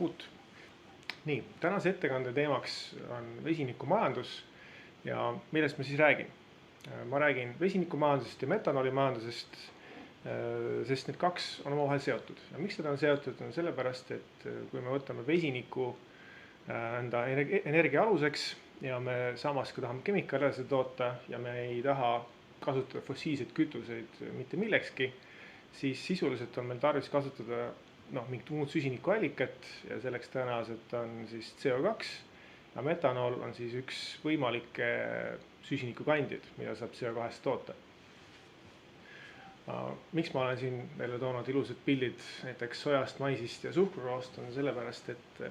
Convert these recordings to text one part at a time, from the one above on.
uut. Nii, tänase ettekande teemaks on vesinikumajandus ja millest ma siis räägin. Ma räägin vesinikumajandusest ja metanoolimajandusest, sest need kaks on omavahel seotud. Ja miks need on seotud? On sellepärast, et kui me võtame vesiniku enda energia aluseks ja me samas ka tahame kemikaale toota ja me ei taha kasutada fossiilseid kütuseid mitte millekski, siis sisuliselt on meil tarvis kasutada mingit muud süsinikuallikat ja selleks tõenäoliselt on siis CO2 ja metanool on siis üks võimalikke süsinikukandjaid, mida saab CO2-st toota. Miks ma olen siin teile toonud ilusad pildid näiteks sojast, maisist ja suhkruroost on sellepärast, et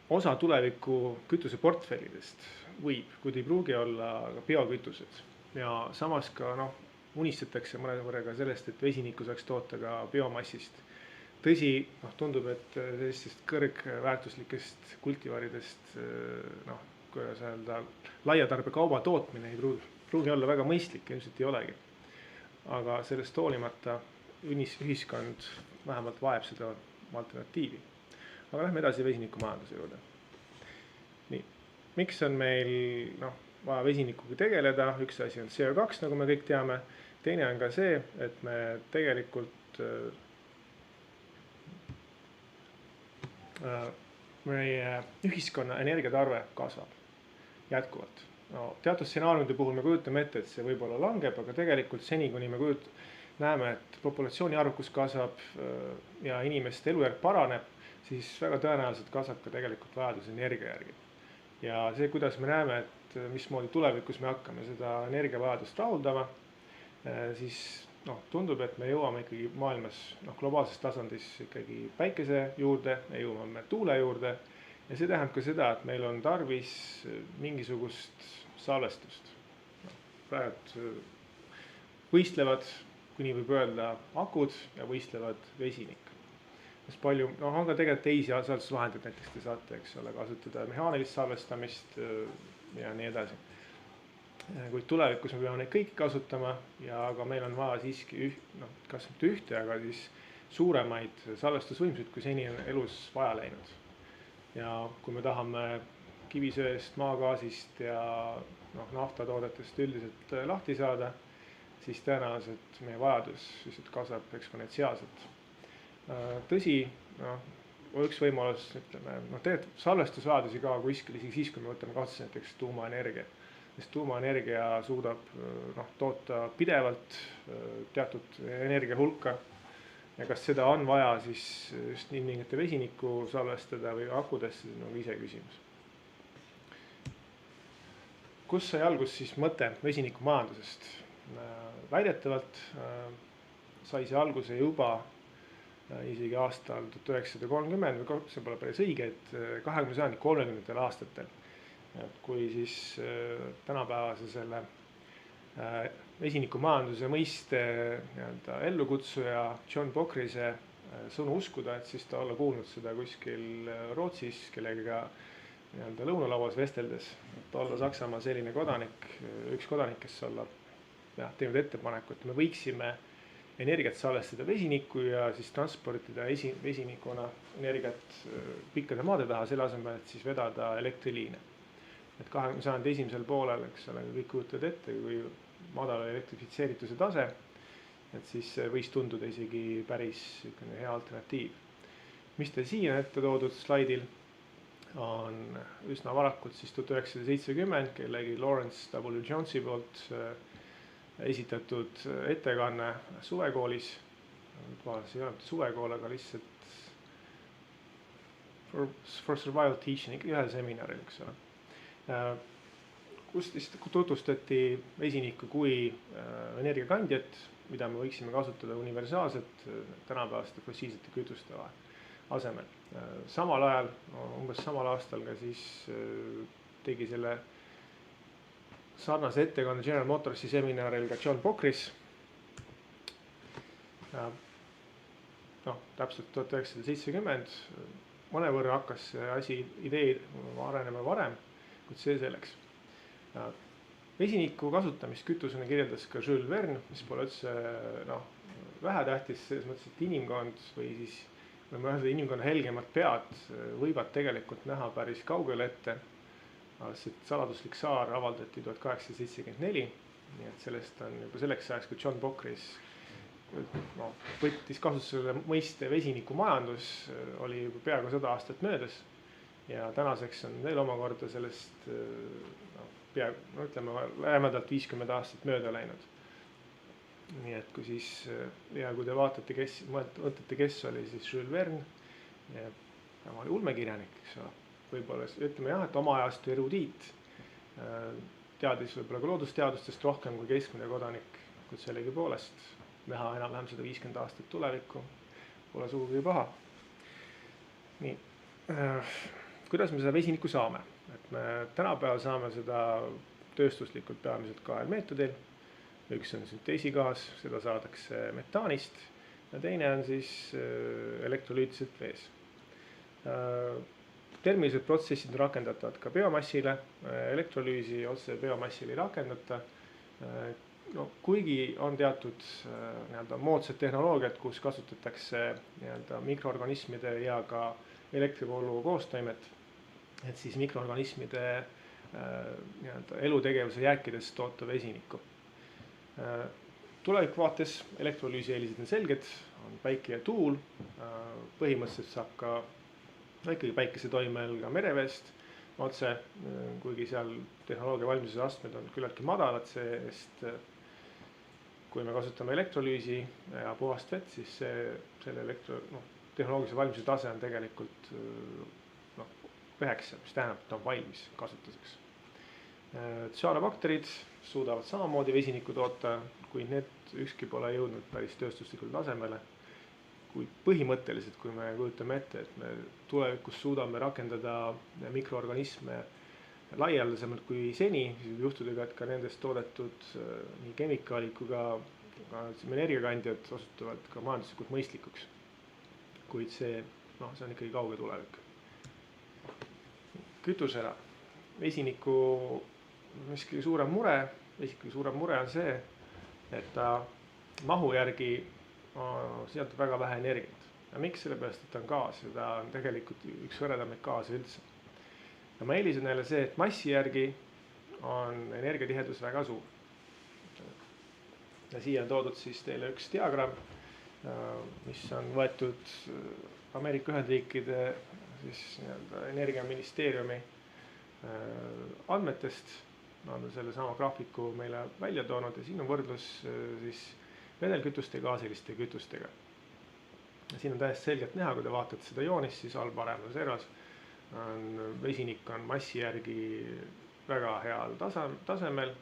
osa tuleviku kütuseportfellidest võib, kuid ei pruugi olla ka biokütused ja samas ka unistatakse mõnevõrra ka sellest, et vesinikku saaks toota ka biomassist. Tõsi, tundub, et sellistest kõrgväärtuslikest kultivaridest kuidas öelda, laiatarbekauba tootmine ei pruugi olla väga mõistlik, ilmselt ei olegi. Aga sellest hoolimata ühiskond vähemalt vajab seda alternatiivi. Aga lähme edasi vesinikumajanduse juurde. Nii, miks on meil vaja vesinikuga tegeleda? Üks asi on CO2, nagu me kõik teame. Teine on ka see, et me tegelikult meie ühiskonna energiatarve kasvab jätkuvalt. Teatud stsenaariumide puhul me kujutame ette, et see võib-olla langeb, aga tegelikult seni, kuni me näeme, et populatsiooni arvukus kasvab ja inimeste elujärg paraneb, siis väga tõenäoliselt kasvab ka tegelikult vajadus energia järgi. Ja see, kuidas me näeme, et mismoodi tulevikus me hakkame seda energiavajadust rahuldama, siis tundub, et me jõuame ikkagi maailmas globaalses tasandis ikkagi päikese juurde, me jõuame tuule juurde ja see tähendab ka seda, et meil on tarvis mingisugust salvestust. Praegu võistlevad, kui nii võib öelda, akud ja võistlevad vesinik. Palju, on ka tegelikult teisi salvestusvahendeid, näiteks te saate kasutada mehaanilist salvestamist ja nii edasi. Kuid tulevikus me peame neid kõiki kasutama, aga meil on vaja siiski kas mitte ühte, aga siis suuremaid salvestusvõimsuid, kui seni on elus vaja läinud. Ja kui me tahame kivisöest, maagaasist ja naftatoodetest üldiselt lahti saada, siis tõenäoliselt meie vajadus kasvab eksponentsiaalselt. Tõsi, üks võimalus, tegelikult salvestusvajadusi ka kuskil isegi siis, kui me võtame kasutusse näiteks tuumaenergia. Sest tuumaenergia suudab toota pidevalt teatud energia hulka ja kas seda on vaja siis just nii vesinikku salvestada või akudesse, see on ise küsimus. Kus sai algus siis mõte vesinikumajandusest? Väidetavalt sai see alguse juba isegi aastal 1930, või see pole päris õige, et 20. sajandi 30. aastatel. Kui siis tänapäevase selle vesinikumajanduse mõiste ellukutsuja John Bockrise sõnu uskuda, et siis ta olla kuulnud seda kuskil Rootsis kellega lõunalauas vesteldes, et olla Saksamaa selline kodanik, üks kodanik, kes olla teinud ettepaneku, et me võiksime energiat salvestada vesinikku ja siis transportida vesinikuna energiat pikkade maade taha, selle asemel, et siis vedada elektriliine. Et 20. sajandi esimesel poolel, kõik kujutavad ette, kui madal elektrifitseerituse tase, et siis võis tunduda isegi päris hea alternatiiv. Mis te siin ette toodud slaidil on üsna varakult siis 1970 kellegi Lawrence W. Jonesi poolt esitatud ettekanne suvekoolis. See ei ole suvekool, aga lihtsalt for survival teaching, ühel seminaril, kus tutvustati vesinikku kui energiakandjat, mida me võiksime kasutada universaalselt tänapäevaste fossiilsete kütuste asemel. Samal ajal, umbes samal aastal ka siis tegi selle sarnase ettekande General Motorsi seminaril ka John Bockrise. Täpselt 1970 mõnevõrra hakkas see idee arenema varem, kuid see selleks. Vesiniku kasutamist kütusena kirjeldas ka Jules Verne, mis pole üldse vähetähtis selles mõttes, et inimkond või siis võime öelda, inimkonna helgemad pead võivad tegelikult näha päris kaugele ette. See saladuslik saar avaldati 1874, nii et sellest on juba selleks ajaks, kui John Bockris võttis kasutusele mõiste vesinikumajandus, oli juba peaaegu 100 aastat möödas ja tänaseks on veel omakorda sellest ütleme lähemalt 50 aastat mööda läinud. Nii et kui siis, ja kui te vaatate, kes oli siis Jules Verne, ta oli ulmekirjanik, eks ole. Võib-olla ütleme jah, et oma ajastu erudiit, teadis võib-olla ka loodusteadustest rohkem kui keskmine kodanik, kuid sellegi poolest näha enam-vähem 150 aastat tulevikku, pole sugugi paha. Nii, kuidas me seda vesinikku saame? Et me tänapäeval saame seda tööstuslikult peamiselt 2 meetodil. Üks on sünteesigaas, seda saadakse metaanist ja teine on siis elektrolüütiliselt vees. Termilised protsessid on rakendatavad ka biomassile, elektrolüüsi otse biomassile ei rakendata. Kuigi on teatud moodsad tehnoloogiad, kus kasutatakse mikroorganismide ja ka elektrivoolu koostaimet, et siis mikroorganismide elutegevuse jääkidest toota vesinikku. Tulevikuvaates elektrolüüsi eelised on selged, on päike ja tuul, põhimõtteliselt saab ka ikkagi päikese toimel ka mereveest otse, kuigi seal tehnoloogia valmiduse astmed on küllaltki madalad, sest kui me kasutame elektrolüüsi ja puhast vett, siis selle tehnoloogilise valmiduse tase on tegelikult 9, mis tähendab, et on valmis kasutuseks. Cyanobakterid suudavad samamoodi vesinikku toota, kuid need ükski pole jõudnud päris tööstuslikule tasemele. Kuid põhimõtteliselt, kui me kujutame ette, et me tulevikus suudame rakendada mikroorganisme laialdasemalt kui seni, siis võib juhtuda, et ka nendest toodetud nii kemikaalid kui ka energiakandjad osutuvad ka majanduslikult mõistlikuks. Kuid see on ikkagi kauge tulevik. Kütusena. Vesiniku miski suurem mure on see, et ta mahu järgi sealt väga vähe energiat. Ja miks? Sellepärast, et ta on gaas ja ta on tegelikult üks hõredamaid gaase üldse. Ja ma eelisin neile see, et massi järgi on energiatihedus väga suur. Ja siia on toodud siis teile üks diagramm, mis on võetud Ameerika Ühendriikide energiaministeeriumi andmetest. On selle sama graafiku meile välja toonud ja siin on võrdlus siis vedelkütuste ja gaasiliste kütustega. Ja siin on täiesti selgelt näha, kui te vaatate seda joonist, siis all paremal servas vesinik on massi järgi väga heal tasemel,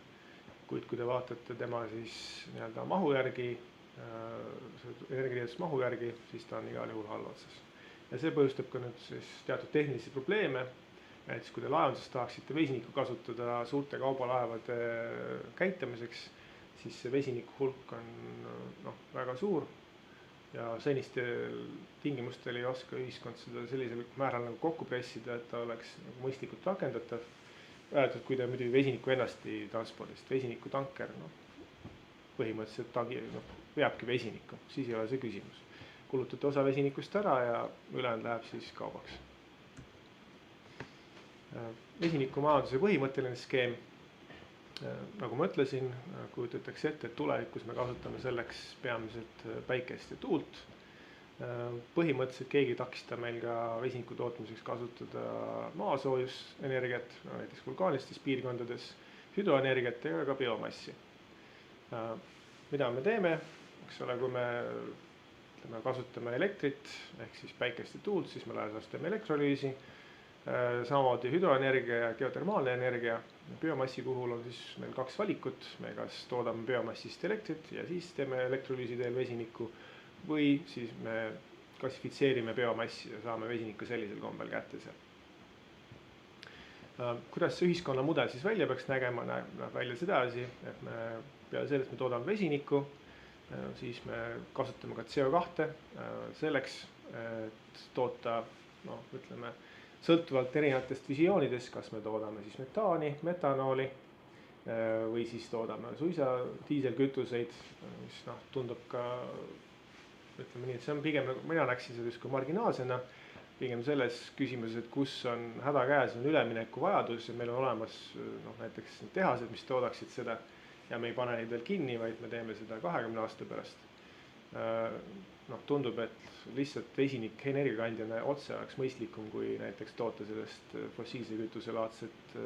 kuid kui te vaatate tema siis mahu järgi, energiatiheduse mahu järgi, siis ta on igal juhul halvatsas. Ja see põhjustab ka nüüd siis teatud tehnilisi probleeme. Näiteks kui te laevanduses tahaksite vesinikku kasutada suurte kaubalaevade käitamiseks, siis see vesiniku hulk on väga suur ja senistel tingimustel ei oska ühiskond seda sellisel määral kokku pressida, et ta oleks mõistlikult rakendatav. Kui te muidugi vesiniku ennast ei transpordist, vesiniku tanker põhimõtteliselt veabki vesinikku, siis ei ole see küsimus. Kulutate osa vesinikust ära ja ülejäänud läheb siis kaubaks. Vesinikumajanduse põhimõtteline skeem, nagu ma ütlesin, kujutatakse ette, et tulevikus me kasutame selleks peamiselt päikest ja tuult. Põhimõtteliselt keegi ei takista meil ka vesiniku tootmiseks kasutada maasoojusenergiat, näiteks vulkaanistes piirkondades, hüdroenergiat ja ka biomassi. Mida me teeme, eks ole, kui me kasutame elektrit ehk siis päikest ja tuult, siis me kasutame elektrolüüsi. Samamoodi hüdroenergia ja geotermaalne energia. Biomassi puhul on siis meil 2 valikut. Me kas toodame biomassist elektrit ja siis teeme elektrolüüsi teel vesinikku või siis me klassifitseerime biomassi ja saame vesinikku sellisel kombel kätte seal. Kuidas see ühiskonna mudel siis välja peaks nägema? Näeb välja sedasi, et me peale sellest me toodame vesinikku, siis me kasutame ka CO2 selleks, et toota, sõltuvalt erinevatest visioonidest, kas me toodame siis metaani, metanooli või siis toodame suisa diiselkütuseid, mis tundub ka ütleme nii, et see on pigem nagu, mina näeksin seda justkui marginaalsena, pigem selles küsimuses, et kus on häda käes, on ülemineku vajadus ja meil on olemas näiteks tehased, mis toodaksid seda ja me ei pane neid veel kinni, vaid me teeme seda 20 aasta pärast. Tundub, et lihtsalt vesinik energiakandjana otse oleks mõistlikum, kui näiteks toota sellest fossiilse kütuse laadset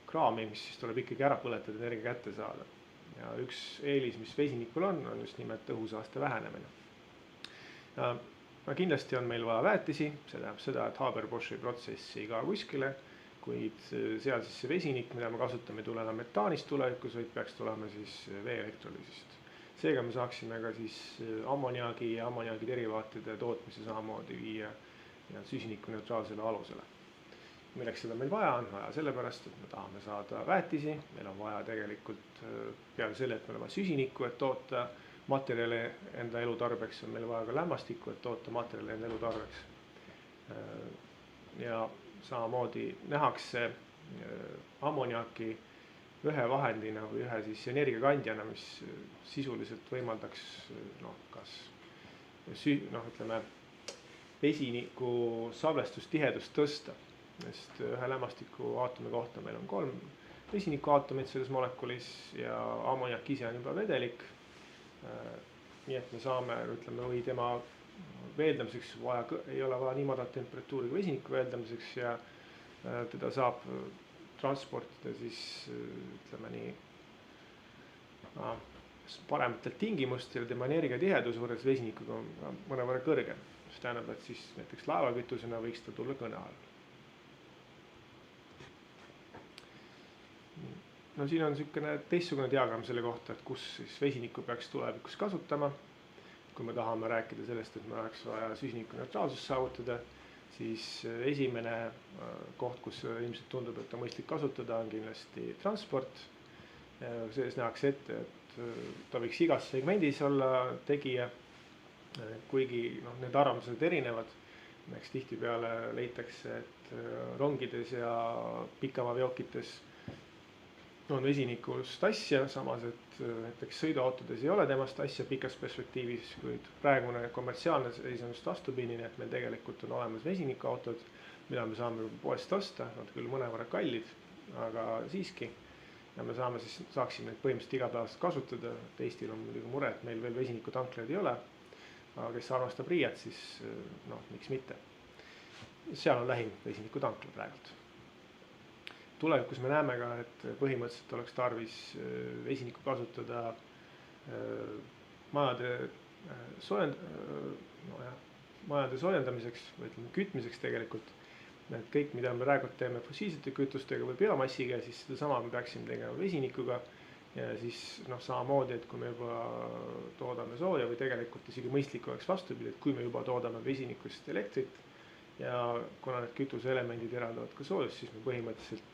kraami, mis siis tuleb ikkagi ära põletada, energia kätte saada. Ja üks eelis, mis vesinikul on just nimelt õhusaaste vähenemine. Kindlasti on meil vaja väetisi, see tähendab seda, et Haber-Bosch'i protsess ei kao kuskile, kuid seal siis see vesinik, mida me kasutame, ei tule enam metaanist tulevikus, vaid peaks tulema siis vee elektrolüüsist. Seega me saaksime ka siis ammoniaagi ja ammoniaagi derivaatide tootmise samamoodi viia süsinikuneutraalsele alusele. Milleks seda meil vaja on? Vaja sellepärast, et me tahame saada väetisi, meil on vaja tegelikult peale selle, et meil on vaja süsinikku, et toota materjali enda elutarbeks, on meil vaja ka lämmastikku, et toota materjali enda elutarbeks. Ja samamoodi nähakse ammoniaaki ühe vahendina või ühe siis energiakandjana, mis sisuliselt võimaldaks kas ütleme vesiniku salvestustihedust tõsta, sest ühe lämmastiku aatomi kohta meil on 3 vesinikuaatomit selles molekulis ja ammoniak ise on juba vedelik. Nii et me saame, ütleme, või tema veeldamiseks ei ole vaja nii madalat temperatuuri kui vesiniku veeldamiseks ja teda saab transportida siis ütleme nii parematel tingimustel, tema energiatihedus võrreldes vesinikuga on mõnevõrra kõrgem, mis tähendab, et siis näiteks laevakütusena võiks ta tulla kõne alla. Siin on niisugune teistsugune diagramm selle kohta, et kus siis vesinikku peaks tulevikus kasutama. Kui me tahame rääkida sellest, et me oleks vaja süsinikuneutraalsust saavutada, siis esimene koht, kus ilmselt tundub, et on mõistlik kasutada, on kindlasti transport. Selles nähakse ette, et ta võiks igas segmendis olla tegija, kuigi need arvamused erinevad. Näiteks tihtipeale leitakse, et rongides ja pikamaaveokites on vesinikust asja, samas et näiteks sõiduautodes ei ole temast asja pikas perspektiivis, kuid praegune kommertsiaalne seis on just vastupidine, et meil tegelikult on olemas vesinikuautod, mida me saame poest osta, nad küll mõnevõrra kallid, aga siiski. Ja me saaksime neid põhimõtteliselt igapäevaselt kasutada, et Eestil on muidugi mure, et meil veel vesinikutanklaid ei ole, aga kes armastab Riiat, siis miks mitte. Seal on lähim vesinikutankel praegult. Tulevikus me näeme ka, et põhimõtteliselt oleks tarvis vesinikku kasutada majade soojendamiseks või kütmiseks tegelikult. Et kõik, mida me praegu teeme fossiilsete kütustega või biomassiga, siis sedasama me peaksime tegema vesinikuga. Ja siis samamoodi, et kui me juba toodame sooja või tegelikult isegi mõistlik oleks vastupidi, et kui me juba toodame vesinikust elektrit, ja kuna need kütuseelemendid eraldavad ka soojust, siis me põhimõtteliselt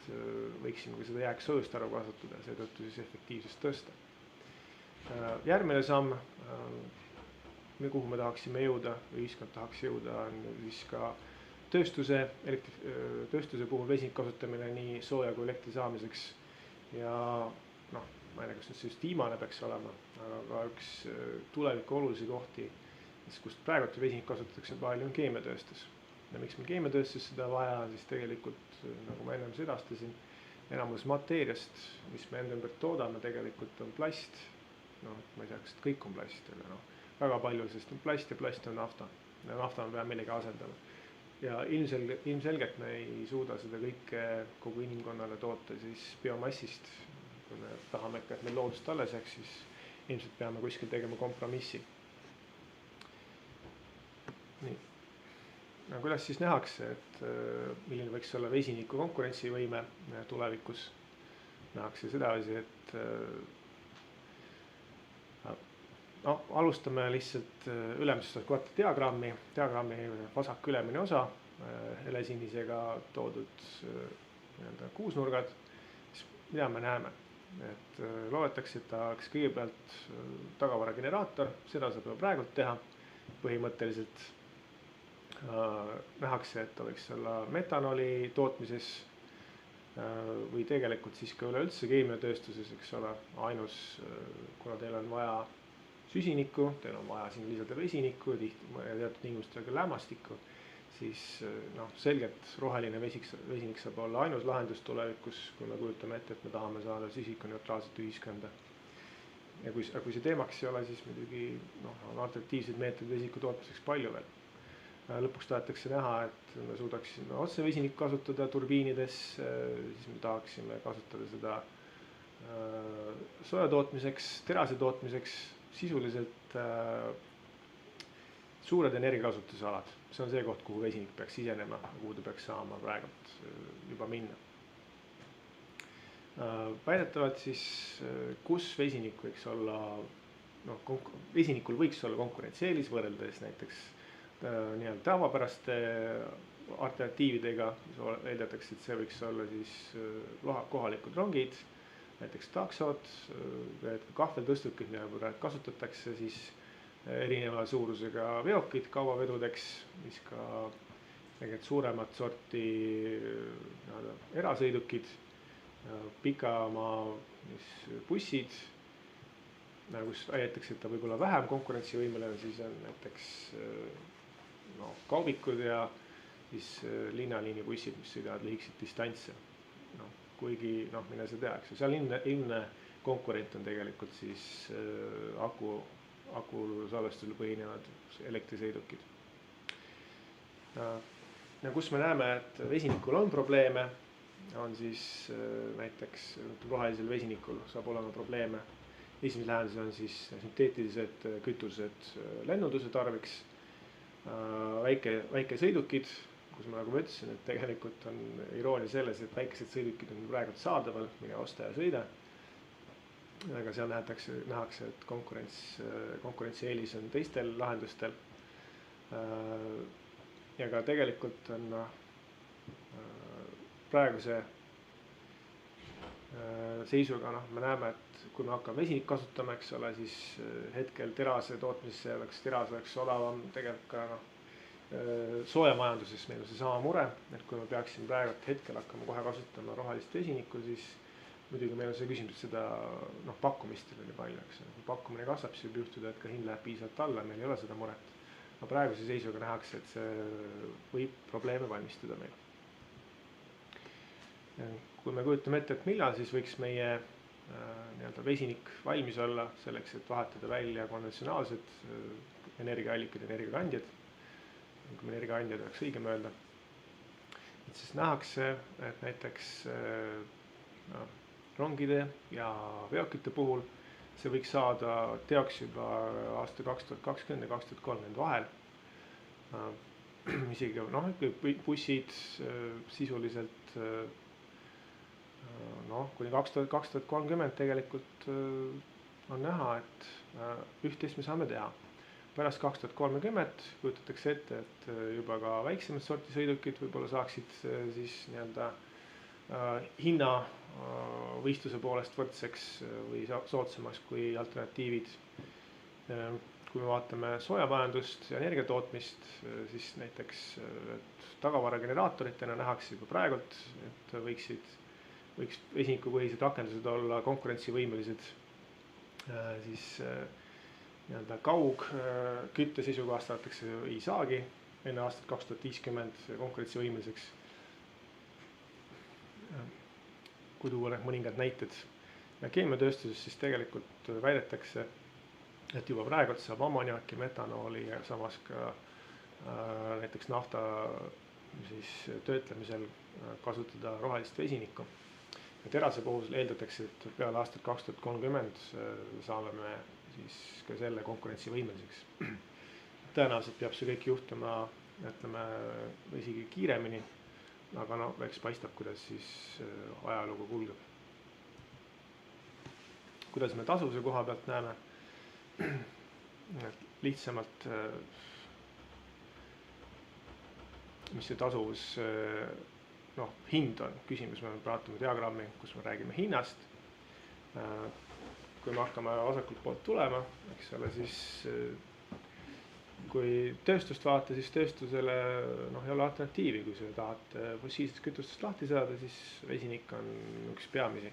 võiksime ka seda jääksoojust ära kasutada ja seetõttu siis efektiivsust tõsta. Järgmine samm, kuhu me tahaksime jõuda, või ühiskond tahaks jõuda, on siis ka tööstuse puhul vesinik kasutamine nii sooja kui elektri saamiseks. Ja ma ei tea, kas see just viimane peaks olema, aga ka üks tuleviku olulisi kohti, kust praegu vesinik kasutatakse palju, on keemiatööstus. Ja miks meil keemiatööstus seda vaja, siis tegelikult, nagu ma ennem sedastasin, enamus mateeriast, mis me enda ümber toodame, tegelikult on plast. Ma ei tea, kas kõik on plast, aga väga palju, sest on plast ja plast on nafta. Ja nafta me peame millegi asendama. Ja ilmselgelt me ei suuda seda kõike kogu inimkonnale toota siis biomassist. Kui me tahame ikka, et meil loodust alles jääks, siis ilmselt peame kuskil tegema kompromissi. Nii. Kuidas siis nähakse, et milline võiks olla vesiniku konkurentsivõime tulevikus? Nähakse sedasi, et alustame lihtsalt ülemisest diagrammi vasak ülemine osa, helesinisega toodud kuusnurgad. Mida me näeme? Et loodetakse, et ta oleks kõigepealt tagavarageneraator, seda saab juba praegult teha põhimõtteliselt. Nähakse, et ta võiks olla metanoli tootmises või tegelikult siis ka üleüldse keemiatööstuses, eks ole, ainus, kuna teil on vaja süsinikku, teil on vaja siin lisada vesinikku ja teatud tingimustel ka lämmastikku, siis selgelt roheline vesinik saab olla ainus lahendus tulevikus, kui me kujutame ette, et me tahame saada süsinikuneutraalset ühiskonda. Ja kui see teemaks ei ole, siis muidugi on alternatiivseid meetodeid vesiniku tootmiseks palju veel. Lõpuks tahetakse näha, et me suudaksime otse vesinikku kasutada turbiinides, siis me tahaksime kasutada seda soja tootmiseks, terase tootmiseks, sisuliselt suured energiakasutuse alad. See on see koht, kuhu vesinik peaks sisenema, kuhu ta peaks saama praegult juba minna. Väidetavalt siis, kus vesinik võiks olla, vesinikul võiks olla konkurentsieelis võrreldes näiteks nii-öelda tavapäraste alternatiividega, eeldatakse, et see võiks olla siis kohalikud rongid, näiteks taksod, kahveltõstukid, mida kasutatakse siis erineva suurusega veokid kaubavedudeks, mis ka tegelikult suuremat sorti erasõidukid, pikamaa bussid, kus väidetakse, et ta võib olla vähem konkurentsivõimeline, siis on näiteks kaubikud ja siis linnaliini bussid, mis sõidavad lühikseid distantse. Kuigi mine sa tea, eks ju, seal ilmne konkurent on tegelikult siis akul salvestusel põhinevad elektrisõidukid. Ja kus me näeme, et vesinikul on probleeme, on siis näiteks rohelisel vesinikul saab olema probleeme. Esimesed lahendused on siis sünteetilised kütused lennunduse tarviks, väikesõidukid, kus ma nagu ütlesin, et tegelikult on iroonia selles, et väikesed sõidukid on praegu saadaval, mine osta ja sõida. Aga seal nähakse, et konkurentsieelis on teistel lahendustel. Ja ka tegelikult on praeguse seisuga, me näeme, et kui me hakkame vesinik kasutama, eks ole, siis hetkel terase tootmisesse teras oleks odavam tegelikult ka soojamajanduses meil on see sama mure, et kui me peaksime praegu hetkel hakkama kohe kasutama rohelist vesinikku, siis muidugi meil on see küsimus, et seda pakkumist oli palju, eks. Kui pakkumine kasvab, siis võib juhtuda, et ka hind läheb piisavalt alla, meil ei ole seda muret. Aga praeguse seisuga nähakse, et see võib probleeme valmistada meil. Kui me kujutame ette, et millal siis võiks meie vesinik valmis olla selleks, et vahetada välja konventsionaalsed energiaallikad, energiakandjad, kui energiakandjad oleks õigem öelda, et siis nähakse, et näiteks rongide ja veokite puhul see võiks saada teoks juba aasta 2020 ja 2030 vahel. Isegi bussid sisuliselt kuni 2030 tegelikult on näha, et üht-teist me saame teha. Pärast 2030 kujutatakse ette, et juba ka väiksemad sorti sõidukid võib-olla saaksid siis hinna võistluse poolest võrdseks või soodsamaks kui alternatiivid. Kui me vaatame soojamajandust ja energiatootmist, siis näiteks tagavarageneraatoritena nähakse juba praegult, et võiks vesinikupõhised rakendused olla konkurentsivõimelised siis kaugkütte seisukohast vaadatakse ei saagi enne aastat 2050 konkurentsivõimeliseks. Kui tuua mõningad näited keemiatööstuses, siis tegelikult väidetakse, et juba praegult saab ammoniaki, metanooli ja samas ka näiteks nafta siis töötlemisel kasutada rohelist vesinikku. Ja terase puhul eeldatakse, et peale aastat 2030 saame me siis ka selle konkurentsivõimeliseks. Tõenäoliselt peab see kõik juhtuma, ütleme, isegi kiiremini, aga eks paistab, kuidas siis ajalugu kulgeb. Kuidas me tasuvuse koha pealt näeme? Lihtsamalt, mis see tasuvus hind on, küsimus, me vaatame diagrammi, kus me räägime hinnast. Kui me hakkame vasakult poolt tulema, eks ole, siis kui tööstust vaata, siis tööstusele ei ole alternatiivi, kui sa tahad fossiilsest kütustest lahti saada, siis vesinik on üks peamisi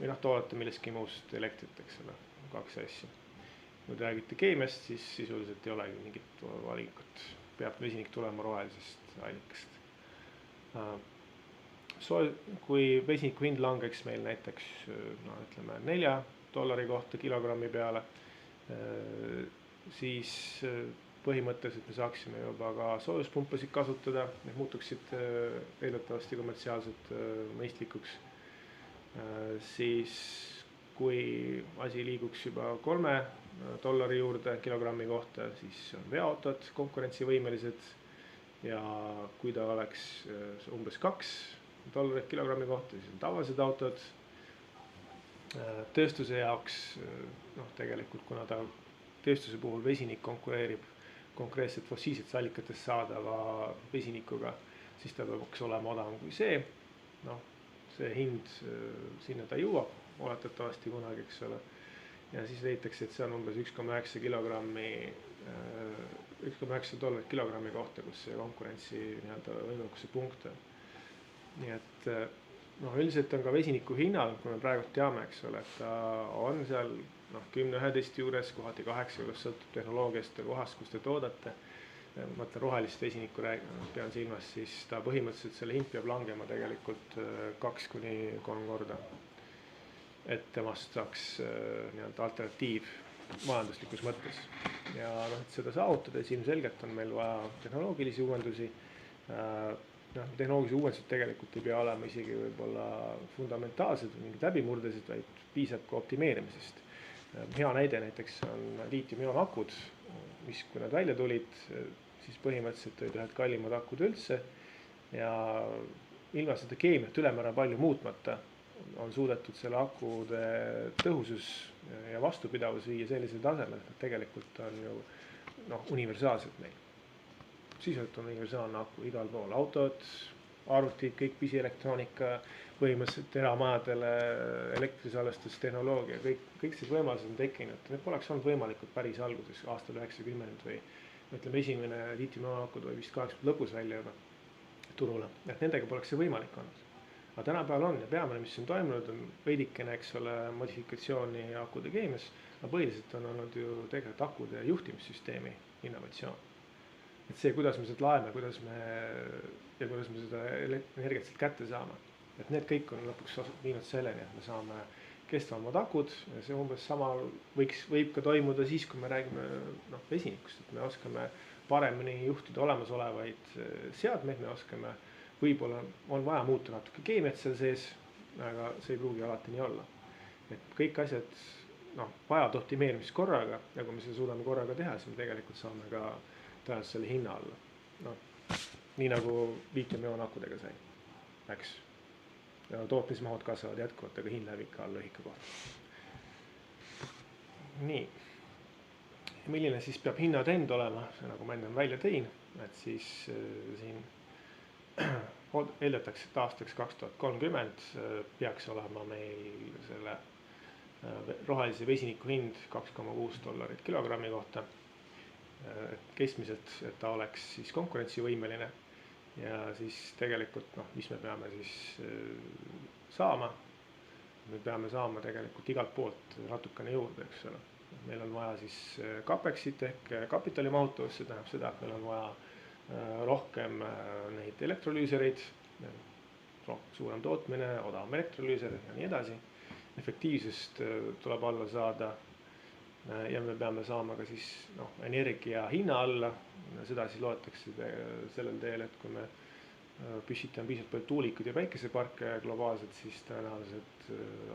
või toodata millestki muust elektrit, eks ole, kaks asja. kui te räägite keemiast, siis sisuliselt ei olegi mingit valikut, peab vesinik tulema rohelisest allikast. Kui vesiniku hind langeks meil näiteks no ütleme $4 kohta kilogrammi peale, siis põhimõtteliselt me saaksime juba ka soojuspumpasid kasutada, need muutuksid eeldatavasti kommertsiaalselt mõistlikuks. Siis kui asi liiguks juba $3 juurde kilogrammi kohta, siis on veoautod konkurentsivõimelised ja kui ta oleks umbes $2 kilogrammi kohta, siis on tavalised autod. Tööstuse jaoks, tegelikult kuna ta tööstuse puhul vesinik konkureerib konkreetselt fossiilsetest allikatest saadava vesinikuga, siis ta peaks olema odavam kui see. See hind sinna ta jõuab oletatavasti kunagi, eks ole. Ja siis leitakse, et see on umbes $1,9 kilogrammi kohta, kus see konkurentsi võimekuse punkt on. Nii et üldiselt on ka vesiniku hinnal, kui me praegu teame, eks ole, et ta on seal 10-11 juures, kohati 8 juures, sõltub tehnoloogiast ja kohast, kus te toodate. Mõtlen rohelist vesinikku pean silmas, siis ta põhimõtteliselt selle hind peab langema tegelikult 2-3 korda. Et temast saaks alternatiiv majanduslikus mõttes. Ja et seda saavutada, ilmselgelt on meil vaja tehnoloogilisi uuendusi. Tehnoloogilisi uuendused tegelikult ei pea olema isegi võib-olla fundamentaalsed või mingid läbimurdesed, vaid piisab ka optimeerimisest. Hea näide näiteks on liitium-ioon-akud, mis kui nad välja tulid, siis põhimõtteliselt olid ühed kallimad akud üldse ja ilma seda keemiat ülemäära palju muutmata on suudetud selle akude tõhusus ja vastupidavus viia sellisel tasemel, et tegelikult on ju universaalselt meil. Sisuliselt on universaalne aku igal pool, autod, arvutid, kõik pisielektroonika, põhimõtteliselt eramajadele, elektrisallestustehnoloogia, kõik see võimalused on tekkinud. Need poleks olnud võimalikud päris alguses aastal 90 või ütleme esimene liitium-ioon-akud või vist 80 lõpus välja juba turule. Et nendega poleks see võimalik olnud. Aga tänapäeval on ja peamine, mis on toimunud, on veidikene, eks ole, modifikatsiooni akude keemias. Aga põhiliselt on olnud ju tegelikult akude juhtimissüsteemi innovatsioon. Et see, kuidas me seda laeme, kuidas me seda energiat sealt kätte saame. Et need kõik on lõpuks viinud selleni, et me saame kestvamad akud ja see umbes sama võib ka toimuda siis, kui me räägime vesinikust, et me oskame paremini juhtida olemasolevaid seadmeid, me oskame, võib-olla on vaja muuta natuke keemiat seal sees, aga see ei pruugi alati nii olla. Et kõik asjad vajavad optimeerimist korraga ja kui me seda suudame korraga teha, siis me tegelikult saame ka tõenäoliselt selle hinna alla. Nii nagu liitium-ioon-akudega sai, eks. Ja tootmismahud kasvavad jätkuvalt, aga hind läheb ikka alla ühika kohta. Nii. Milline siis peab hinnatrend olema, nagu ma enne välja tõin, et siis siin eeldatakse, et aastaks 2030 peaks olema meil selle rohelise vesiniku hind $2,6 kilogrammi kohta. Keskmiselt, et ta oleks siis konkurentsivõimeline ja siis tegelikult, mis me peame siis saama. Me peame saama tegelikult igalt poolt natukene juurde, eks ole. Meil on vaja siis CAPEX-it ehk kapitalimahutavust, see tähendab seda, et meil on vaja rohkem neid elektrolüüsereid, suurem tootmine, odavam elektrolüüser ja nii edasi. Efektiivsust tuleb alla saada ja me peame saama ka siis energia hinna alla. Seda siis loetakse sellel teel, et kui me püstitame piisavalt palju tuulikuid ja päikeseparke globaalselt, siis tõenäoliselt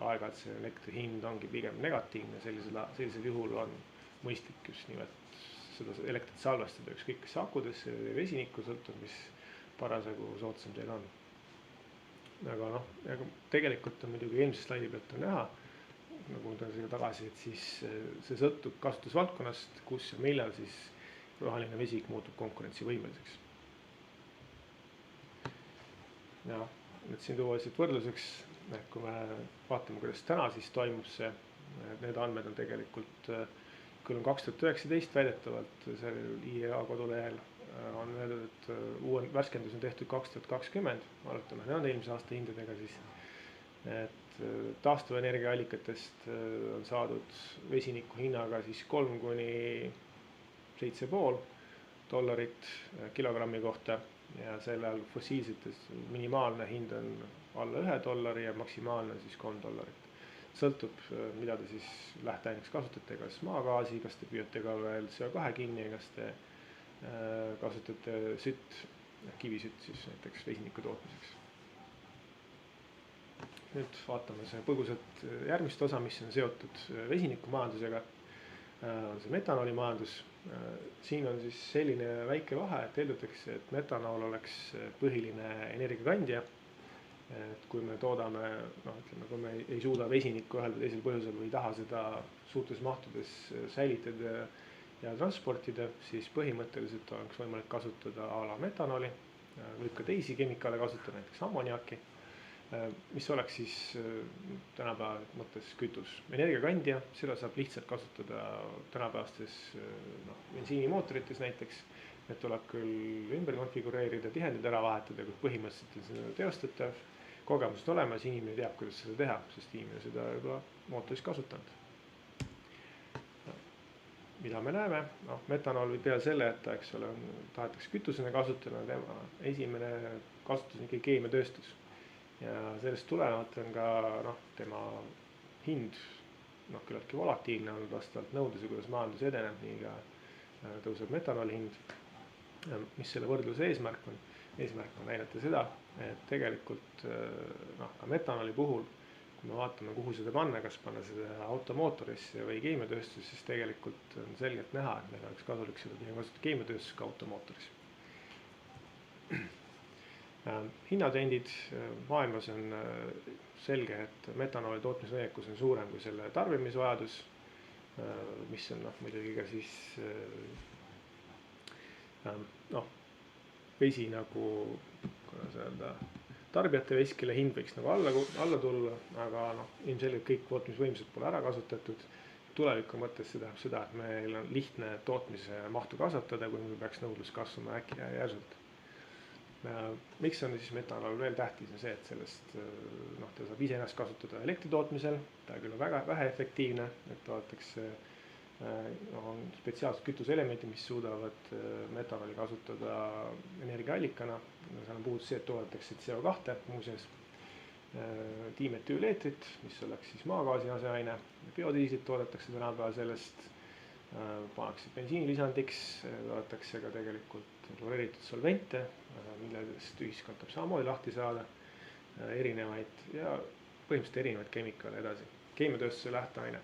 aeg-ajalt see elektri hind ongi pigem negatiivne. Sellisel juhul on mõistlik just nimelt seda elektrit salvestada ükskõik kas akudesse või vesinikku, sõltub, mis parasjagu soodsam teil on. Aga tegelikult on muidugi eelmise slaidi pealt on näha, nagu ma tõin tagasi, et siis see sõltub kasutusvaldkonnast, kus ja millal siis roheline vesinik muutub konkurentsivõimeliseks. Ja nüüd siin tuua lihtsalt võrdluseks, et kui me vaatame, kuidas täna siis toimub see, need andmed on tegelikult, küll on 2019 väidetavalt sellel IEA kodulehel on öeldud, et värskendus on tehtud 2020, arutame, need on eelmise aasta hindadega siis. et taastuvenergiaallikatest on saadud vesiniku hinnaga siis $3–7,5 kilogrammi kohta ja selle all fossiilsetes minimaalne hind on alla $1 ja maksimaalne on siis $3. Sõltub, mida te siis lähteaineks kasutate, kas maagaasi, kas te püüate ka veel CO2 kinni, kas te kasutate sütt, kivisütt siis näiteks vesiniku tootmiseks. Nüüd vaatame see põgusalt järgmist osa, mis on seotud vesinikumajandusega, on see metanoolimajandus. Siin on siis selline väike vahe, et eeldatakse, et metanool oleks põhiline energiakandja. Et kui me toodame, kui me ei suuda vesinikku ühel või teisel põhjusel või ei taha seda suurtes mahtudes säilitada ja transportida, siis põhimõtteliselt oleks võimalik kasutada a la metanooli, võib ka teisi kemikaale kasutada, näiteks ammoniaki, mis oleks siis tänapäeva mõttes kütus. Energiakandja, seda saab lihtsalt kasutada tänapäevastes bensiinimootorites näiteks, need tuleb küll ümber konfigureerida, tihendid ära vahetada, kui põhimõtteliselt on seda teostatav. Kogemused olemas, inimene teab, kuidas seda teha, sest inimene seda juba mootoris kasutanud. Mida me näeme? Metanool või peale selle, et tahetakse kütusena kasutada, tema esimene kasutus on ikka keemiatööstus. Ja sellest tulenevalt on ka tema hind küllaltki volatiilne olnud vastavalt nõudluse, kuidas majandus edeneb, nii ka tõuseb metanooli hind. Mis selle võrdluse eesmärk on? Eesmärk on näidata seda, et tegelikult ka metanooli puhul, kui me vaatame, kuhu seda panna, kas panna seda automootorisse või keemiatööstus, siis tegelikult on selgelt näha, et meil oleks kasulik seda kasutada keemiatööstus ka automootoris. Hinnatrendid maailmas on selge, et metanooli tootmisvõimekus on suurem kui selle tarbimisvajadus, mis on muidugi ka siis vesi nagu, kuidas öelda, tarbijate veskile hind võiks nagu alla tulla, aga ilmselgelt kõik tootmisvõimsused pole ära kasutatud. Tuleviku mõttes see tähendab seda, et meil on lihtne tootmise mahtu kasvatada, kui meil peaks nõudlus kasvama äkki järsult. Miks on siis metanool veel tähtis, on see, et sellest ta saab iseennast kasutada elektri tootmisel, ta küll on väga vähe efektiivne, et vaadatakse on spetsiaalsed kütuseelemendid, mis suudavad metanooli kasutada energiaallikana. Seal on puudus see, et toodetakse CO2 muuseas, dimetüüleetrit, mis oleks siis maagaasi aseaine, biodiislit toodetakse tänapäeval sellest, pannakse bensiinilisandiks, toodetakse ka tegelikult kloreeritud solvente, millest ühiskond tahab samamoodi lahti saada, erinevaid ja põhimõtteliselt erinevaid kemikaale edasi. Keemiatööstuse lähteaine,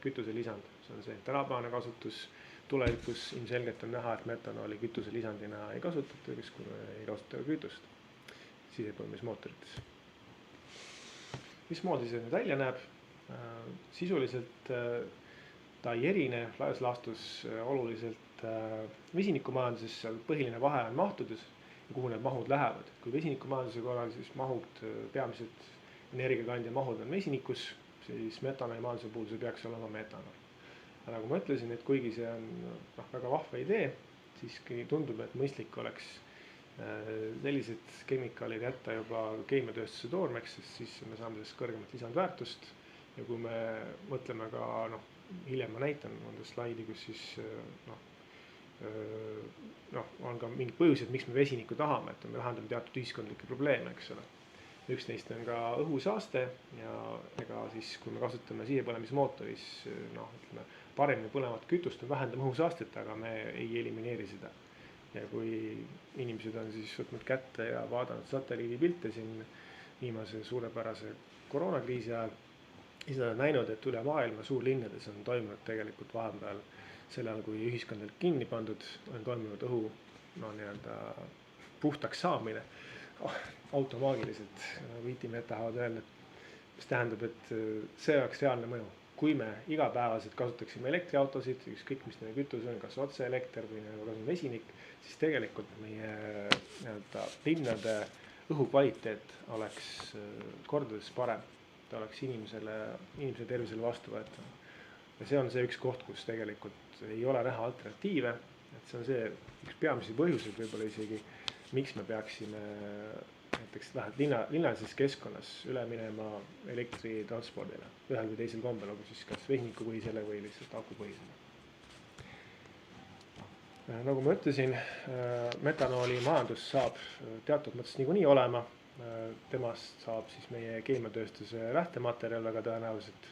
kütuselisand, see on see tänapäevane kasutus. Tulevikus ilmselgelt on näha, et metanooli kütuselisandina ei kasutata, kuna ei kasutata kütust sisepõlemismootorites. Mismoodi see nüüd välja näeb? Sisuliselt ta ei erine laias laastus oluliselt vesinikumajanduses, seal põhiline vahe on mahtudes ja kuhu need mahud lähevad. Kui vesinikumajanduse korral siis mahud, peamised energiakandja mahud on vesinikus, siis metanooli majanduse puhul see peaks olema metanool. Nagu ma ütlesin, et kuigi see on väga vahva idee, siiski tundub, et mõistlik oleks sellised kemikaalid jätta juba keemiatööstuse toormeks, sest siis me saame sellest kõrgemat lisandväärtust. Ja kui me mõtleme ka, hiljem ma näitan mõnda slaidi, kus siis on ka mingid põhjused, miks me vesinikku tahame, et me lahendame teatud ühiskondlikke probleeme, eks ole. Üks neist on ka õhusaaste ja ega siis, kui me kasutame sisepõlemismootoris, paremini põlevat kütust, vähendame õhusaastet, aga me ei elimineeri seda. Ja kui inimesed on siis võtnud kätte ja vaadanud satelliidipilte siin viimase suurepärase koroonakriisi ajal, siis on näinud, et üle maailma suurlinnades on toimunud tegelikult vahepeal sellel, kui ühiskond on kinni pandud, on toimunud õhu puhtaks saamine. Automaagiliselt, viitimehed tahavad öelda, mis tähendab, et see oleks reaalne mõju. Kui me igapäevaselt kasutaksime elektriautosid, ükskõik mis neile kütus on, kas otse elekter või kas vesinik, siis tegelikult meie linnade õhukvaliteet oleks kordades parem. Ta oleks inimese tervisele vastuvõetav. Ja see on see üks koht, kus tegelikult ei ole näha alternatiive. Et see on see üks peamisi põhjuseid võib-olla isegi, miks me peaksime näiteks vähemalt linnalises keskkonnas üle minema elektritranspordile ühel või teisel kombel, olgu siis kas vesinikupõhisele või lihtsalt akupõhisele. Nagu ma ütlesin, metanooli majandus saab teatud mõttes niikuinii olema. Temast saab siis meie keemiatööstuse lähtematerjal väga tõenäoliselt.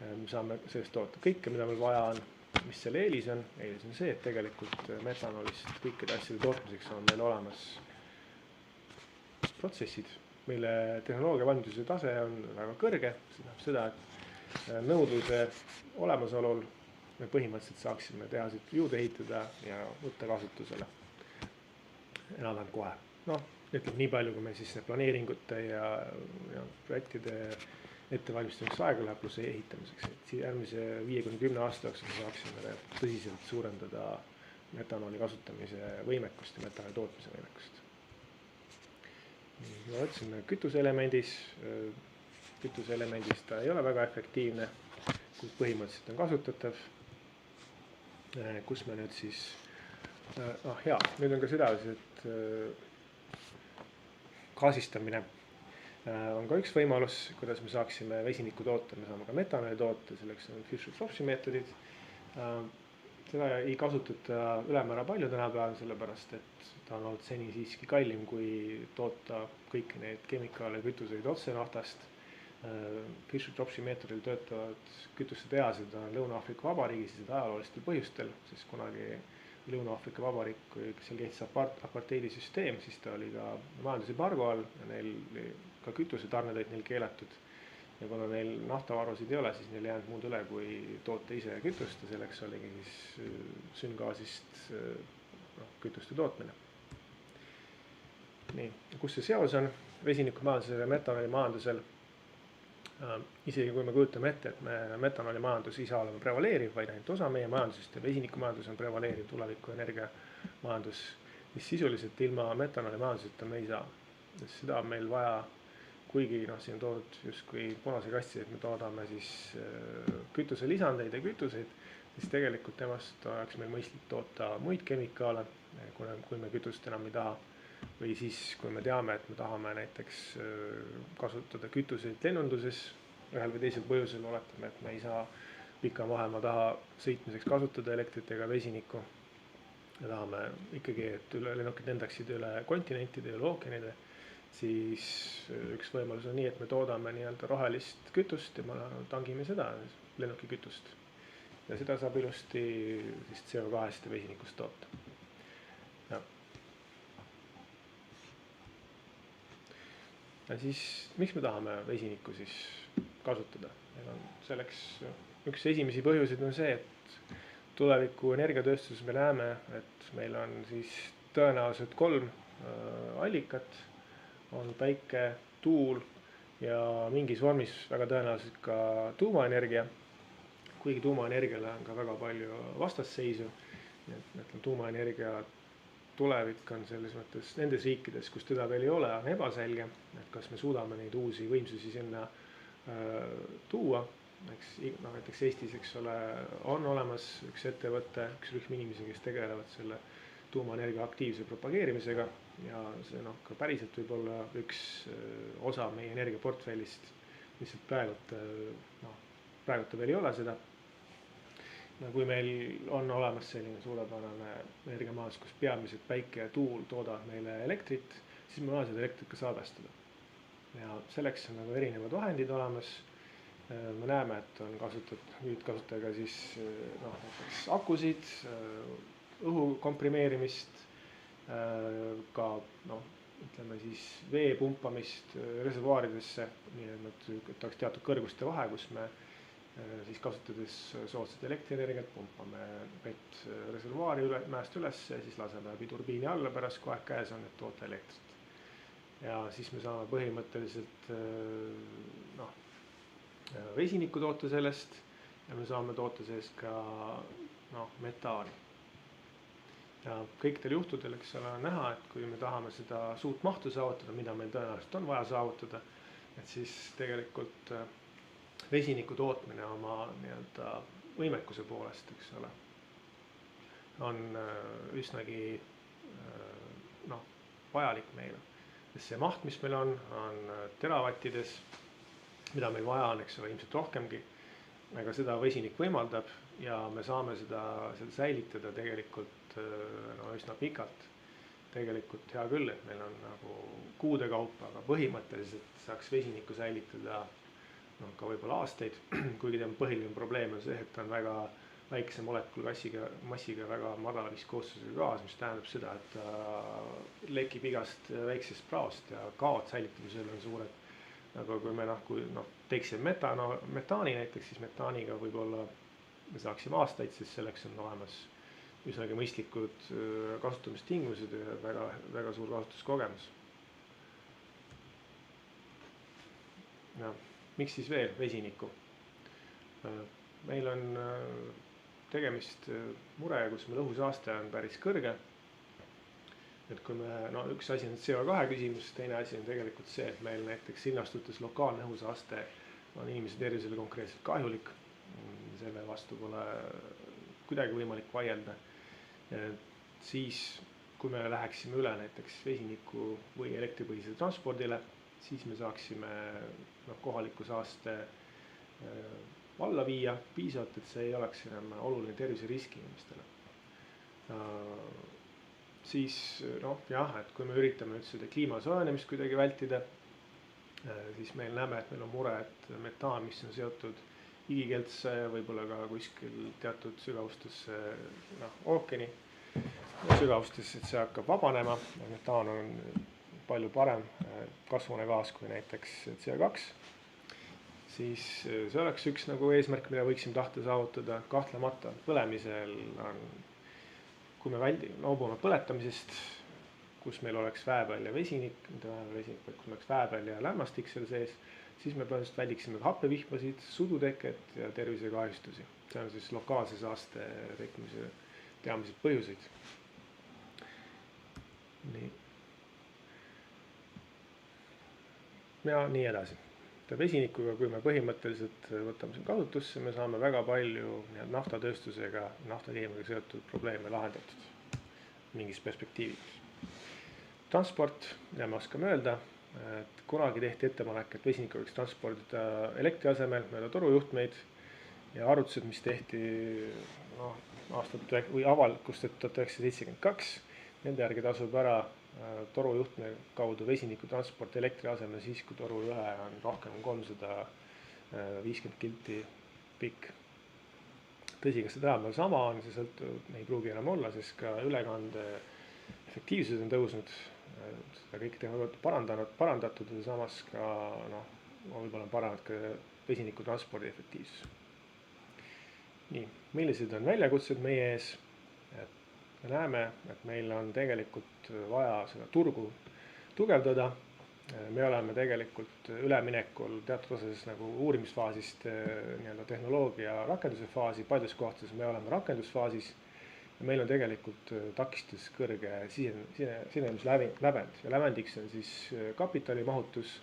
Me saame sellest toota kõike, mida meil vaja on. Mis selle eelis on? Eelis on see, et tegelikult metanoolist kõikide asjade tootmiseks on meil olemas protsessid, mille tehnoloogia valmiduse tase on väga kõrge. See tähendab seda, et nõudluse olemasolul me põhimõtteliselt saaksime tehased juurde ehitada ja võtta kasutusele enam-vähem kohe. Ütleb nii palju, kui meil siis planeeringute ja projektide ettevalmistamiseks aega läheb, pluss ehitamiseks. Et järgmise 5-10 aasta jooksul me saaksime tõsiselt suurendada metanooli kasutamise võimekust ja metanooli tootmise võimekust. Ma ütlesin, kütuseelemendis ta ei ole väga efektiivne, kuid põhimõtteliselt on kasutatav. Kus me nüüd siis, nüüd on ka seda, et gaasistamine on ka üks võimalus, kuidas me saaksime vesinikku toota, me saame ka metanooli toota, selleks on Fischer-Tropši meetodid. Seda ei kasutata ülemäära palju tänapäeval, sellepärast et ta on olnud seni siiski kallim, kui toota kõiki neid kemikaale ja kütuseid otse naftast. Fischer-Tropši meetodil töötavad kütuste tehased on Lõuna-Aafrika Vabariigis ja seda ajaloolistel põhjustel, sest kunagi Lõuna-Aafrika Vabariik, kui seal kehtis apartheidisüsteem, siis ta oli ka majandusembargo all ja neil ka kütusetarned olid neil keelatud. Ja kuna neil naftavarusid ei ole, siis neil jäänud muud üle, kui toota ise kütust ja selleks oligi siis sündgaasist kütuste tootmine. Nii, kus see seos on vesinikumajandusel ja metanooli majandusel? Isegi kui me kujutame ette, et metanooli majandus ei saa olema prevaleeriv, vaid ainult osa meie majandusest ja vesinikumajandus on prevaleeriv tuleviku energiamajandus, mis sisuliselt ilma metanooli majanduseta me ei saa. Seda on meil vaja, kuigi siin on toodud justkui punase kasti, et me toodame siis kütuse lisandeid ja kütuseid, siis tegelikult temast oleks meil mõistlik toota muid kemikaale, kui me kütust enam ei taha. Või siis, kui me teame, et me tahame näiteks kasutada kütuseid lennunduses, ühel või teisel põhjusel oletame, et me ei saa pika maailma taha sõitmiseks kasutada elektrit ega vesinikku. Ja tahame ikkagi, et lennukid lendaksid üle kontinentide ja ookeanide, siis üks võimalus on nii, et me toodame nii-öelda rohelist kütust ja me tangime seda lennukikütust. Ja seda saab ilusti siis CO2-st ja vesinikust toota. Ja siis, miks me tahame vesinikku siis kasutada? Meil on selleks üks esimesi põhjuseid on see, et tuleviku energiatööstuses me näeme, et meil on siis tõenäoliselt 3 allikat, on päike, tuul ja mingis vormis väga tõenäoliselt ka tuumaenergia, kuigi tuumaenergiale on ka väga palju vastasseisu. Tuumaenergia tulevik on selles mõttes nendes riikides, kus teda veel ei ole, on ebaselge, et kas me suudame neid uusi võimsusi sinna tuua. Näiteks Eestis, eks ole, on olemas üks ettevõte, üks rühm inimesi, kes tegelevad selle tuumaenergia aktiivse propageerimisega ja see ka päriselt võib olla üks osa meie energiaportfellist, lihtsalt praegu veel ei ole seda. Kui meil on olemas selline suurepärane energiamajandus, kus peamiselt päike ja tuul toodavad meile elektrit, siis me vaja seda elektrit ka salvestada. Ja selleks on erinevad vahendid olemas. Me näeme, et on kasutada ka siis näiteks akusid, õhu komprimeerimist, ka ütleme siis vee pumpamist reservuaaridesse, nii et nad võtaks teatud kõrguste vahe, kus me siis kasutades soodsat elektrienergiat, pumpame vett reservuaari mäest üles ja siis laseme turbiini alla pärast, kui aeg käes on, et toota elektrit. Ja siis me saame põhimõtteliselt vesinikku toota sellest ja me saame toota sellest ka metaani. Ja kõikidel juhtudel, eks ole, on näha, et kui me tahame seda suurt mahtu saavutada, mida meil tõenäoliselt on vaja saavutada, et siis tegelikult vesiniku tootmine oma võimekuse poolest, eks ole, on üsnagi vajalik meile. see maht, mis meil on teravattides, mida meil vaja on, eks ole, ilmselt rohkemgi. Aga seda vesinik võimaldab ja me saame seda säilitada tegelikult üsna pikalt. Tegelikult hea küll, et meil on nagu kuude kaupa, aga põhimõtteliselt saaks vesinikku säilitada ka võib-olla aastaid, kuigi tema põhiline probleem on see, et ta on väga väikese molekulmassiga väga madala viskoossusega gaas, mis tähendab seda, et ta lekib igast väiksest praost ja kaod säilitamisel on suured. Aga kui me teeksime metaani näiteks, siis metaaniga võib-olla me saaksime aastaid, sest selleks on olemas üsnagi mõistlikud kasutamistingimused ja väga, väga suur kasutuskogemus. Ja, miks siis veel vesinikku? Meil on tegemist murega, kus meil õhusaaste on päris kõrge. Et kui üks asi on CO2 küsimus, teine asi on tegelikult see, et meil näiteks linnastutes lokaalne õhusaaste on inimese tervisele konkreetselt kahjulik. Selle vastu pole kuidagi võimalik vaielda. Siis, kui me läheksime üle näiteks vesiniku või elektripõhisele transpordile, siis me saaksime kohaliku saaste alla viia piisavalt, et see ei oleks enam oluline terviserisk inimestele. Siis et kui me üritame nüüd seda kliima soojenemist kuidagi vältida, siis meil näeme, et meil on mure, et metaan, mis on seotud igikeldse ja võib-olla ka kuskil teatud sügavustesse, ookeani sügavustesse, et see hakkab vabanema. Metaan on palju parem kasvuhoonegaas kui näiteks CO2. Siis see oleks üks eesmärk, mida võiksime tahta saavutada. Kahtlemata põlemisel on, kui me loobume põletamisest, kus meil oleks väävel ja vesinik, kus meil oleks väävel ja lämmastik seal sees, siis me põhimõtteliselt väldiksime happevihmasid, suduteket ja tervisekahjustusi. See on siis lokaalse saaste tekkimise peamised põhjuseid. Nii. Ja nii edasi. Vesinikuga, kui me põhimõtteliselt võtame siin kasutusse, me saame väga palju naftatööstusega, naftakeemiaga seotud probleeme lahendatud mingis perspektiivis. Transport, mida me oskame öelda, et kunagi tehti ettepanek, et vesinikku võiks transpordida elektri asemel mööda torujuhtmeid ja arvutused, mis tehti aastat või avalikustati 1972, nende järgi tasub ära torujuhtme kaudu vesiniku transport elektri asemel siis, kui torujuhe on rohkem 350 kilti pikk. Tõsi, kas see tänapäeval sama on, see sõltub, ei pruugi enam olla, sest ka ülekande efektiivsused on tõusnud, seda kõik tehnoloogiat parandatud ja samas ka võib-olla on paranenud ka vesiniku transpordi efektiivsus. Nii, millised on väljakutsed meie ees? Me näeme, et meil on tegelikult vaja seda turgu tugevdada. Me oleme tegelikult üleminekul teatud osas uurimisfaasist tehnoloogia rakenduse faasi, paljudes kohtades me oleme rakendusfaasis ja meil on tegelikult takistus kõrge sisenemislävend ja lävendiks on siis kapitalimahutus.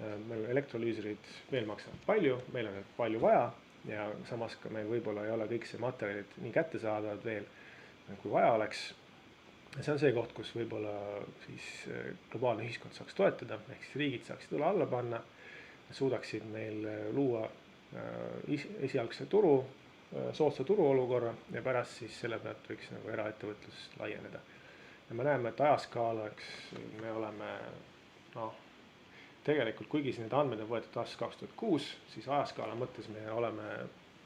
Meil elektrolüüserid veel maksavad palju, meil on palju vaja ja samas ka meil võib-olla ei ole kõik see materjalid nii kättesaadavad veel, kui vaja oleks. See on see koht, kus võib-olla siis globaalne ühiskond saaks toetada, ehk siis riigid saaksid õla alla panna, suudaksid meil luua esialgse soodsa turuolukorra ja pärast siis selle pealt võiks eraettevõtlus laieneda. Ja me näeme, et ajaskaalaks me oleme, tegelikult kuigi need andmed on võetud aastast 2006, siis ajaskaala mõttes me oleme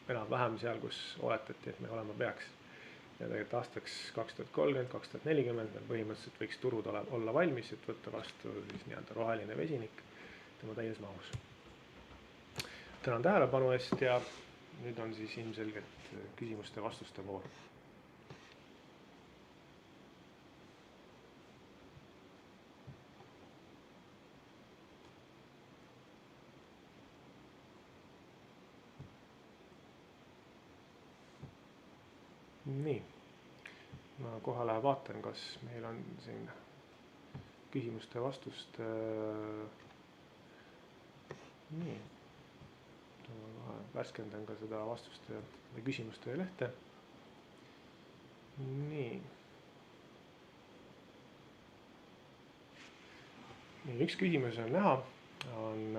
enam-vähem seal, kus oletati, et me olema peaks. Ja tegelikult aastaks 2030, 2040 meil põhimõtteliselt võiks turud olla valmis, et võtta vastu siis roheline vesinik tema täies mahus. Tänan tähelepanu eest ja nüüd on siis ilmselgelt küsimuste-vastuste voor. Nii, ma kohe lähen vaatan, kas meil on siin küsimuste ja vastuste. Nii, värskendan ka seda vastuste või küsimuste lehte. Nii. Üks küsimus on näha, on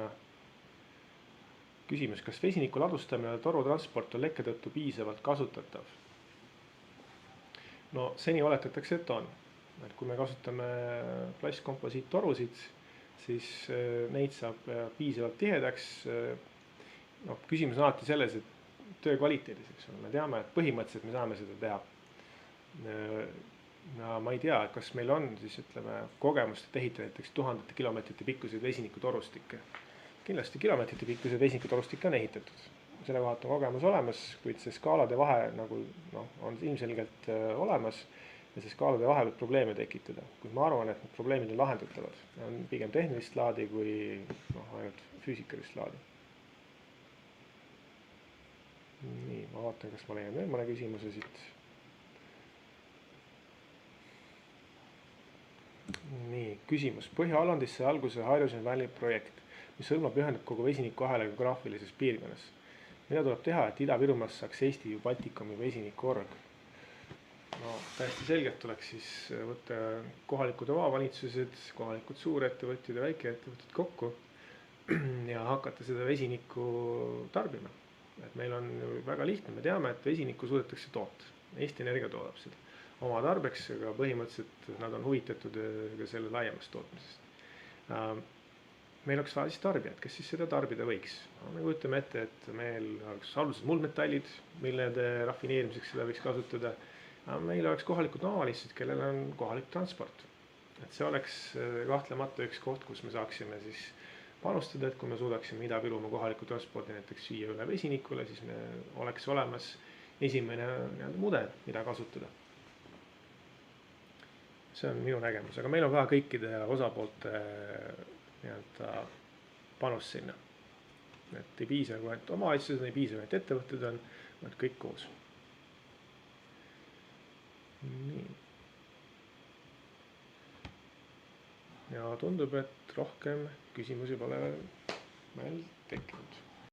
küsimus, kas vesiniku ladustamine ja torutransport on lekke tõttu piisavalt kasutatav? No seni oletatakse, et on. Et kui me kasutame plastkomposiittorusid, siis neid saab piisavalt tihedaks. No, küsimus on alati selles, et töö kvaliteedis, eks ole. Me teame, et põhimõtteliselt me saame seda teha. No, ma ei tea, kas meil on siis ütleme kogemust, et ehitada näiteks tuhandete kilomeetrite pikkuseid vesinikutorustikke. Kindlasti kilomeetrite pikkuseid vesinikutorustikke on ehitatud. Selle kohalt on kogemus olemas, kuid see skaalade vahe nagu, on ilmselgelt olemas ja see skaalade vahe võib probleeme tekitada. Kuid ma arvan, et need probleemid on lahendatavad. On pigem tehnilist laadi kui ainult füüsikalist laadi. Nii, ma vaatan, kas ma leian veel mõne küsimuse siit. Nii, küsimus. Põhja-Hollandis sai alguse Hydrogen Valley projekt, mis hõlmab ühendab kogu vesinikuahela geograafilises piirkonnas. Mida tuleb teha, et Ida-Virumaast saaks Eesti Baltikumi vesinikuorg? No, täiesti selgelt tuleks siis võtta kohalikud omavalitsused, kohalikud suurettevõtjad ja väikeettevõtjad kokku ja hakata seda vesinikku tarbima. Et meil on väga lihtne, me teame, et vesinikku suudetakse toota. Eesti Energia toodab seda oma tarbeks, aga põhimõtteliselt nad on huvitatud ka selle laiemast tootmisest. Meil oleks vaja siis tarbijad, kes siis seda tarbida võiks. Me kujutame ette, et meil oleks alguses muldmetallid, millede rafineerimiseks seda võiks kasutada. Meil oleks kohalikud omavalitsused, kellel on kohalik transport. Et see oleks kahtlemata üks koht, kus me saaksime siis panustada, et kui me suudaksime Ida-Virumaa kohaliku transpordi näiteks viia üle vesinikule, siis me oleks olemas esimene mudel, mida kasutada. See on minu nägemus, aga meil on vaja kõikide osapoolte panus sinna. Et ei piisa, kui ainult omavalitsused, ei piisa, ainult ettevõtted on, vaid kõik koos. Nii. Ja tundub, et rohkem küsimusi pole meil tekkinud.